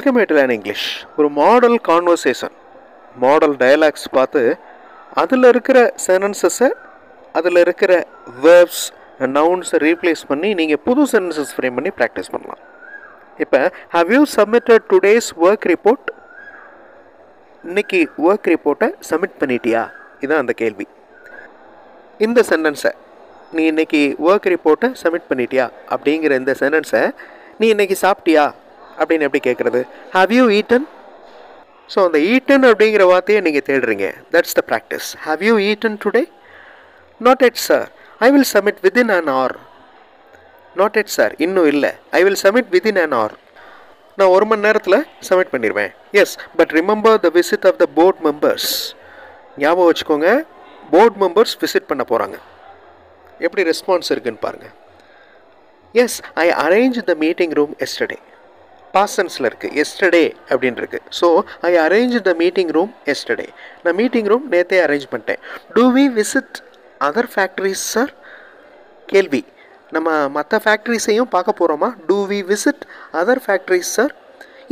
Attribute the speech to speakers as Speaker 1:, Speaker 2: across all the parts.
Speaker 1: Welcome to learn English. ஒரு model conversation, model dialogues பார்த்து அதில் இருக்கிற சென்டென்சஸை, அதில் இருக்கிற வேர்ப்ஸ், நவுன்ஸை ரீப்ளேஸ் பண்ணி நீங்கள் புது சென்டென்சஸ் ஃப்ரேம் பண்ணி ப்ராக்டிஸ் பண்ணலாம். இப்போ how you submitted today's work report? இன்னைக்கு ஒர்க் ரிப்போர்ட்டை சப்மிட் பண்ணிட்டியா? இதுதான் அந்த கேள்வி. இந்த சென்டென்ஸை, நீ இன்னைக்கு ஒர்க் ரிப்போர்ட்டை சப்மிட் பண்ணிட்டியா அப்படிங்கிற இந்த சென்டென்ஸை நீ இன்னைக்கு சாப்பிட்டியா அப்படின்னு எப்படி கேட்குறது? How you eaten? ஸோ அந்த ஈட்டன் அப்படிங்கிற வார்த்தையை நீங்கள் தேடுறீங்க. That's the practice. How you eaten today? Not yet sir, I will submit within an hour. Not yet sir, இன்னும் இல்லை. I will submit within an hour. நான் 1 மணி நேரத்தில் சப்மிட் பண்ணிடுவேன். Yes, but remember the visit of the board members. ஞாபகம் வச்சுக்கோங்க, board members visit பண்ண போகிறாங்க. எப்படி ரெஸ்பான்ஸ் இருக்குன்னு பாருங்கள். Yes, I arrange the meeting room yesterday. பாஸ்டன்ஸில் இருக்குது, எஸ்டர்டே அப்படின்னு இருக்குது. So I arrange the meeting room yesterday. நான் மீட்டிங் ரூம் நேற்றே அரேஞ்ச் பண்ணிட்டேன். Do we visit other factories sir? கேள்வி, நம்ம மற்ற ஃபேக்ட்ரிஸையும் பார்க்க போகிறோமா? Do we visit other factories sir?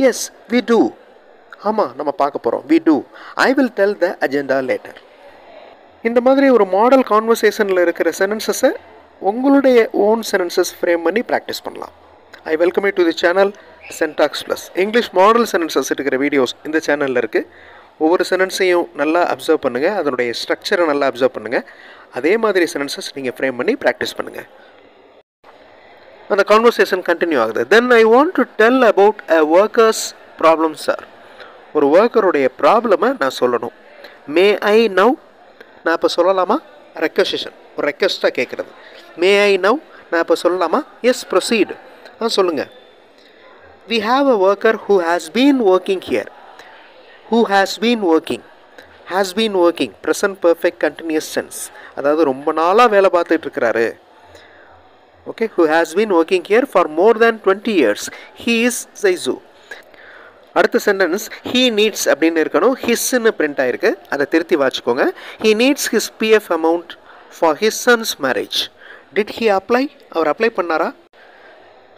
Speaker 1: Yes we do. ஆமாம், நம்ம பார்க்க போகிறோம். We do. I will tell the agenda later. இந்த மாதிரி ஒரு மாடல் கான்வர்சேஷனில் இருக்கிற சென்டென்சஸை உங்களுடைய ஓன் சென்டென்சஸ் ஃப்ரேம் பண்ணி ப்ராக்டிஸ் பண்ணலாம். I welcome you to the channel syntax plus. English model sentences இருக்கிற வீடியோஸ் இந்த சேனலில் இருக்குது. ஒவ்வொரு சென்டென்ஸையும் நல்லா அப்சர்வ் பண்ணுங்கள், அதனுடைய ஸ்ட்ரக்சரை நல்லா அப்சர்வ் பண்ணுங்கள். அதே மாதிரி சென்டென்சஸ் நீங்கள் ஃப்ரேம் பண்ணி ப்ராக்டிஸ் பண்ணுங்கள். அந்த கான்வர்சேஷன் கண்டினியூ ஆகுது. Then I want to tell about a workers problem sir. ஒரு ஒர்க்கருடைய ப்ராப்ளமை நான் சொல்லணும். May I now? நான் இப்போ சொல்லலாமா? ரெக்வெஸ்டேஷன், ஒரு ரெக்வெஸ்ட்டாக கேட்குறது. May I now? நான் இப்போ சொல்லலாமா? Yes, proceed. சொல்லுங்கள். We have a worker who has been working here. Who has been working? Has been working, present perfect continuous tense. அதாவது ரொம்ப நாளாக வேலை பார்த்துட்டு இருக்கிறாரு. Okay, who has been working here for more than 20 years. He is Zaizu. அடுத்த sentence he needs அப்படின்னு இருக்கணும். hisன்னு print ஆயிருக்கு, அதை திருத்தி வாச்சிக்கோங்க. He needs his PF amount for his son's marriage. Did he apply? அவர் அப்ளை பண்ணாரா?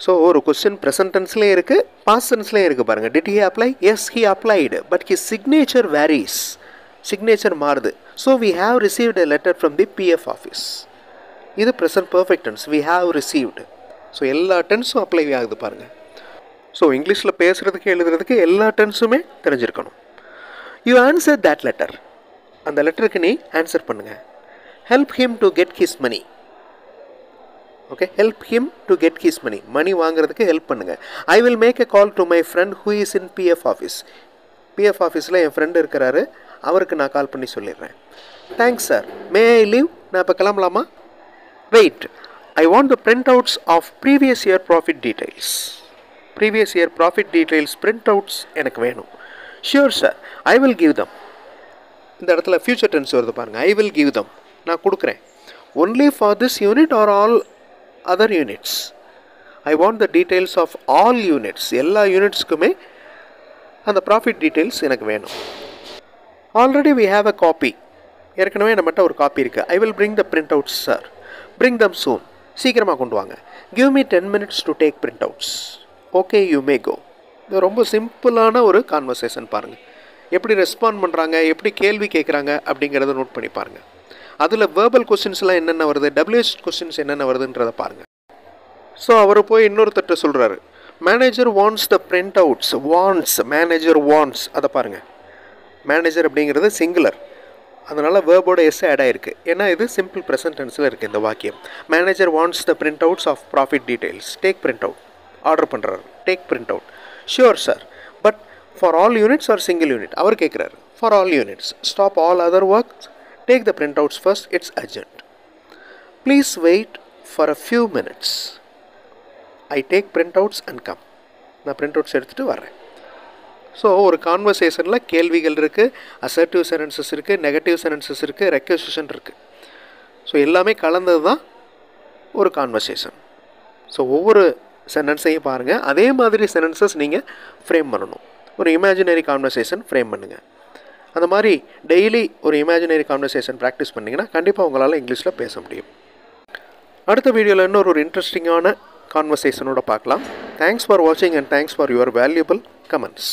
Speaker 1: ஸோ ஒரு question present டென்ஸ்லேயே இருக்குது, பாஸ்ட் டென்ஸ்லேயே இருக்குது பாருங்கள். Did he apply? Yes, he applied, but his signature varies. Signature மாறுது. So we have received a letter from the PF office. இது present perfect tense. We have received. So எல்லா டென்ஸும் apply ஆகுது பாருங்கள். ஸோ இங்கிலீஷில் பேசுகிறதுக்கு எழுதுறதுக்கு எல்லா டென்ஸுமே தெரிஞ்சிருக்கணும். You answer that letter. அந்த லெட்டருக்கு நீ ஆன்சர் பண்ணுங்கள். Help him to get his money. Okay, help him to get his money. Money வாங்குறதுக்கு ஹெல்ப் பண்ணுங்கள். I will make a call to my friend who is in PF office. PF ஆஃபீஸில் என் friend இருக்கிறாரு, அவருக்கு நான் call பண்ணி சொல்லிடுறேன். Thanks sir, may I leave? நான் இப்போ கிளம்பலாமா? Wait, I want the printouts of previous year profit details. Previous year profit details print outs எனக்கு வேணும். Sure sir, I will give them. இந்த இடத்துல ஃபியூச்சர் டென்ஸ் வருது பாருங்கள். ஐ வில் கிவ் தம், நான் கொடுக்குறேன். Only for this unit are all other units? I want the details of all units. எல்லா யூனிட்ஸ்க்குமே அந்த ப்ராஃபிட் டீட்டெயில்ஸ் எனக்கு வேணும். Already we have a copy. ஏற்கனவே நம்மகிட்ட ஒரு காப்பி இருக்குது. I will bring the printouts sir. Bring them soon. சீக்கிரமாக கொண்டு வாங்க. Give me 10 minutes to take printouts. Okay, you may go. இது ரொம்ப சிம்பிளான ஒரு கான்வர்சேஷன் பாருங்கள். எப்படி ரெஸ்பாண்ட் பண்ணுறாங்க, எப்படி கேள்வி கேட்குறாங்க அப்படிங்கிறத நோட் பண்ணி பாருங்கள். அதில் வேர்பல் கொஸ்டின்ஸ்லாம் என்னென்ன வருது, WH கொஸ்டின்ஸ் என்னென்ன வருதுன்றதை பாருங்கள். ஸோ அவர் போய் இன்னொருத்தட்ட சொல்கிறாரு, manager wants the print outs. Wants, manager wants, அதை பாருங்கள். மேனேஜர் அப்படிங்கிறது சிங்குலர், அதனால் வேர்போட எஸ் ஆட் ஆகிருக்கு. ஏன்னா இது சிம்பிள் ப்ரெசன்ட் டென்ஸில் இருக்குது இந்த வாக்கியம். Manager wants the printouts of profit details. Take printout. Order பண்ணுறாரு, take printout. Sure sir, but for all units or single unit? அவர் கேட்குறாரு for all units. Stop all other works. Take the printouts first, it's urgent. Please wait for a few minutes. I take printouts and come. நான் printouts எடுத்துகிட்டு வரேன். So ஒரு கான்வர்சேஷனில் கேள்விகள் இருக்குது, assertive sentences இருக்குது, negative sentences இருக்குது, ரெக்வெஸ்டேஷன் இருக்குது. ஸோ எல்லாமே கலந்தது தான் ஒரு கான்வர்சேஷன். ஸோ ஒவ்வொரு சென்டென்ஸையும் பாருங்கள். அதே மாதிரி சென்டென்சஸ் நீங்கள் ஃப்ரேம் பண்ணணும். ஒரு இமேஜினரி கான்வர்சேஷன் ஃப்ரேம் பண்ணுங்கள். அந்த மாதிரி டெய்லி ஒரு இமேஜினரி கான்வர்சேஷன் ப்ராக்டிஸ் பண்ணிங்கன்னா கண்டிப்பாக உங்களால் இங்கிலீஷில் பேச முடியும். அடுத்த வீடியோவில் இன்னொரு இன்ட்ரெஸ்டிங்கான கான்வர்சேஷனோட பார்க்கலாம். தேங்க்ஸ் ஃபார் வாட்சிங் and thanks for your valuable comments.